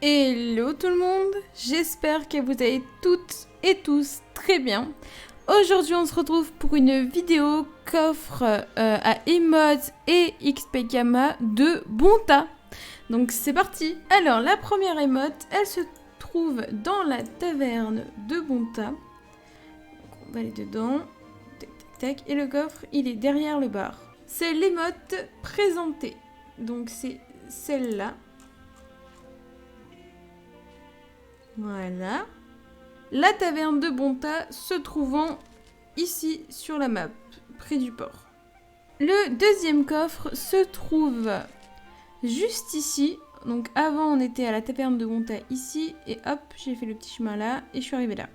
Hello tout le monde, j'espère que vous allez toutes et tous très bien. Aujourd'hui on se retrouve pour une vidéo coffre à emotes et XP Gamma de Bonta. Donc c'est parti. Alors la première emote, elle se trouve dans la taverne de Bonta. Donc, on va aller dedans, tac tac tac, et le coffre il est derrière le bar. C'est l'émote présentée, donc c'est celle-là. Voilà. La taverne de Bonta se trouvant ici sur la map, près du port. Le deuxième coffre se trouve juste ici. Donc avant on était à la taverne de Bonta ici et hop j'ai fait le petit chemin là et je suis arrivée là.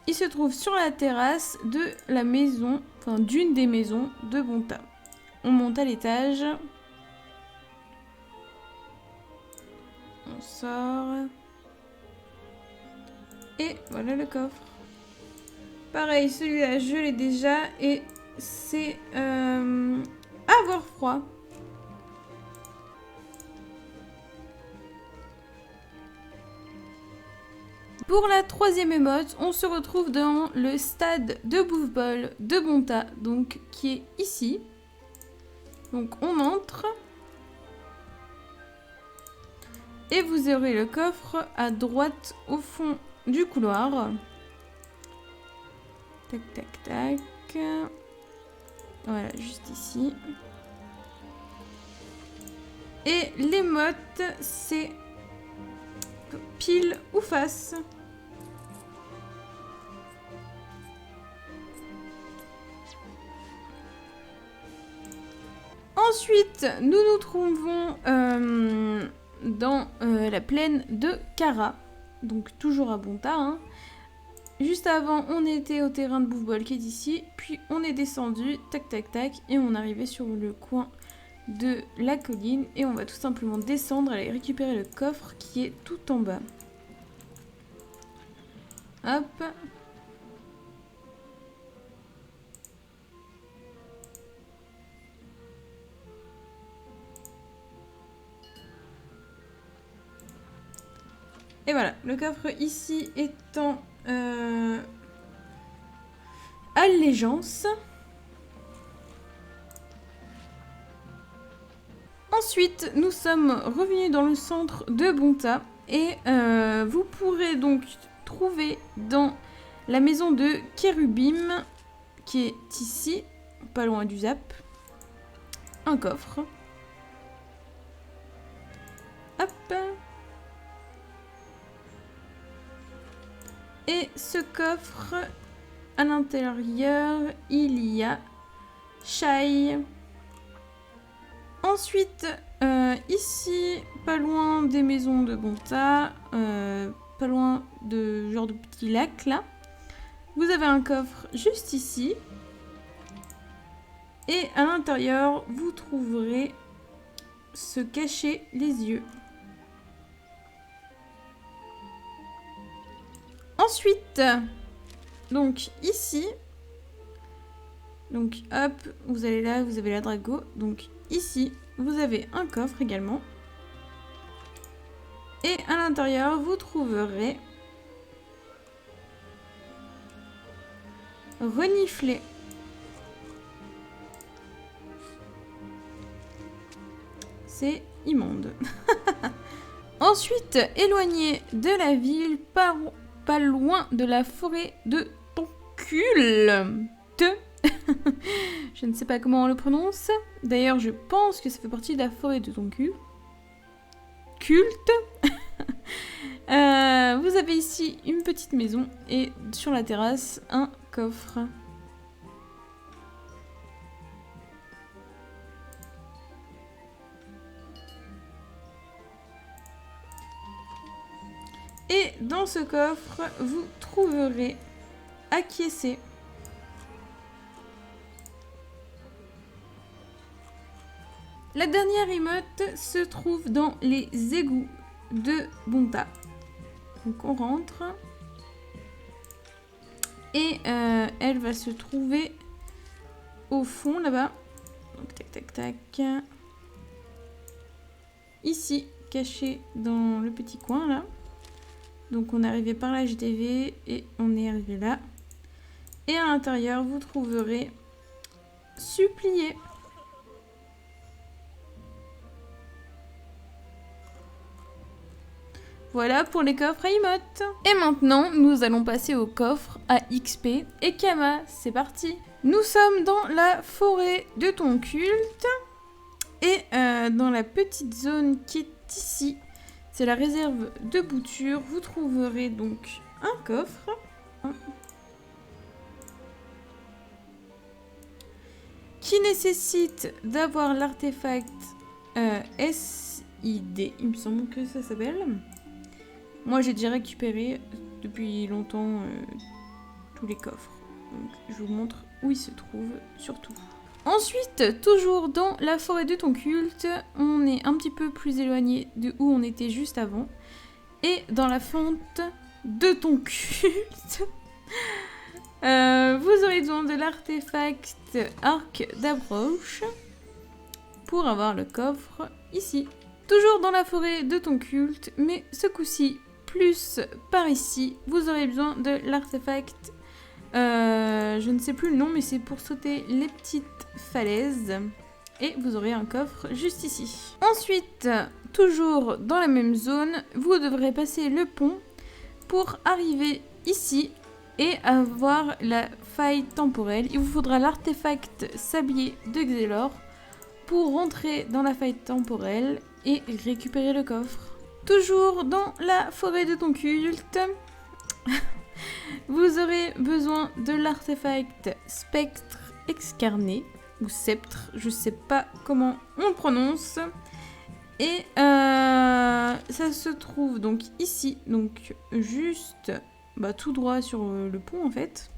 Il se trouve sur la terrasse de la maison, enfin d'une des maisons de Bonta. On monte à l'étage. On sort. Et voilà le coffre. Pareil, celui-là, je l'ai déjà et c'est avoir froid. Pour la troisième émote, on se retrouve dans le stade de Bouffe-Ball de Bonta, donc qui est ici. Donc on entre. Et vous aurez le coffre à droite au fond du couloir. Tac, tac, tac. Voilà, juste ici. Et l'émote, c'est pile ou face. Ensuite, nous nous trouvons dans la plaine de Kara. Donc toujours à Bonta, hein. Juste avant, on était au terrain de Bouffe-Ball qui est ici. Puis on est descendu, tac tac tac, et on arrivait sur le coin de la colline. Et on va tout simplement descendre, aller récupérer le coffre qui est tout en bas. Hop. Et voilà, le coffre ici étant allégeance. Ensuite, nous sommes revenus dans le centre de Bonta et vous pourrez donc trouver dans la maison de Kérubim, qui est ici, pas loin du zap, un coffre. Hop. Et ce coffre, à l'intérieur, il y a Shai. Ensuite, ici, pas loin des maisons de Bonta, pas loin de genre de petit lac là, vous avez un coffre juste ici. Et à l'intérieur, vous trouverez se cacher les yeux. Ensuite, donc ici, donc hop, vous allez là, vous avez la Drago. Donc ici, vous avez un coffre également. Et à l'intérieur, vous trouverez renifler. C'est immonde. Ensuite, éloigné de la ville, pas loin de la forêt de Tonkul. Je ne sais pas comment on le prononce. D'ailleurs, je pense que ça fait partie de la forêt de Tonkul. Culte. Vous avez ici une petite maison et sur la terrasse, un coffre. Et dans ce coffre, vous trouverez acquiescer. La dernière emote se trouve dans les égouts de Bonta. Donc on rentre. Et elle va se trouver au fond là-bas. Donc tac tac tac. Ici, caché dans le petit coin là. Donc on est arrivé par la HDV et on est arrivé là. Et à l'intérieur, vous trouverez supplié. Voilà pour les coffres à emotes. Et maintenant, nous allons passer au coffre à XP et Kama. C'est parti. Nous sommes dans la forêt de ton culte. Et dans la petite zone qui est ici, c'est la réserve de bouture. Vous trouverez donc un coffre. Qui nécessite d'avoir l'artefact SID. Il me semble que ça s'appelle. Moi, j'ai déjà récupéré depuis longtemps tous les coffres. Donc, je vous montre où ils se trouvent, surtout. Ensuite, toujours dans la forêt de ton culte, on est un petit peu plus éloigné de où on était juste avant. Et dans la fente de ton culte, vous aurez besoin de l'artefact arc d'approche pour avoir le coffre ici. Toujours dans la forêt de ton culte, mais ce coup-ci, plus par ici, vous aurez besoin de l'artefact, je ne sais plus le nom, mais c'est pour sauter les petites falaises. Et vous aurez un coffre juste ici. Ensuite, toujours dans la même zone, vous devrez passer le pont pour arriver ici et avoir la faille temporelle. Il vous faudra l'artefact sablier de Xelor pour rentrer dans la faille temporelle et récupérer le coffre. Toujours dans la forêt de ton culte, vous aurez besoin de l'artefact spectre excarné ou sceptre, je sais pas comment on le prononce. Et ça se trouve donc ici, donc juste tout droit sur le pont en fait.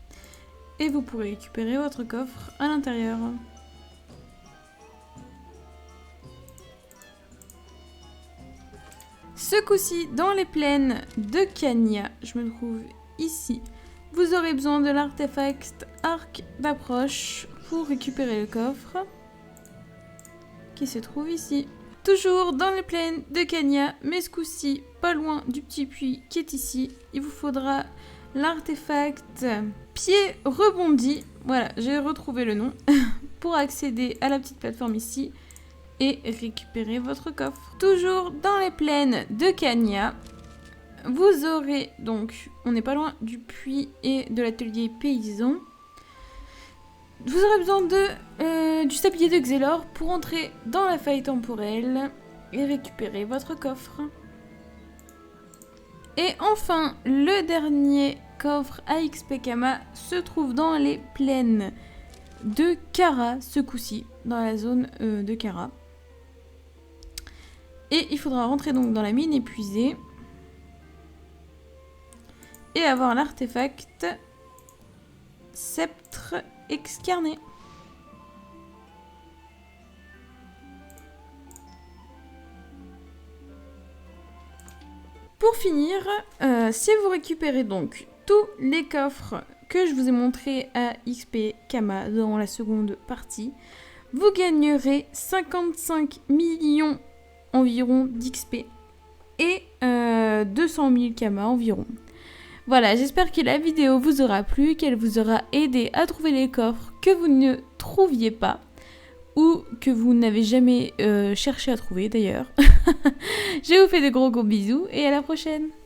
Et vous pourrez récupérer votre coffre à l'intérieur. Ce coup-ci, dans les plaines de Kanya, je me trouve ici. Vous aurez besoin de l'artefact arc d'approche pour récupérer le coffre qui se trouve ici. Toujours dans les plaines de Kanya, mais ce coup-ci, pas loin du petit puits qui est ici. Il vous faudra l'artefact pied rebondi. Voilà, j'ai retrouvé le nom. Pour accéder à la petite plateforme ici et récupérer votre coffre. Toujours dans les plaines de Kanya, vous aurez donc, on n'est pas loin du puits et de l'atelier paysan. Vous aurez besoin du sablier de Xelor pour entrer dans la faille temporelle et récupérer votre coffre. Et enfin, le dernier coffre à XP Kama se trouve dans les plaines de Kara, ce coup-ci, dans la zone de Kara. Et il faudra rentrer donc dans la mine épuisée et avoir l'artefact sceptre excarné. Pour finir, si vous récupérez donc tous les coffres que je vous ai montrés à XP Kama dans la seconde partie, vous gagnerez 55 millions environ d'XP et 200 000 Kama environ. Voilà, j'espère que la vidéo vous aura plu, qu'elle vous aura aidé à trouver les coffres que vous ne trouviez pas ou que vous n'avez jamais cherché à trouver d'ailleurs. Je vous fais de gros bisous et à la prochaine.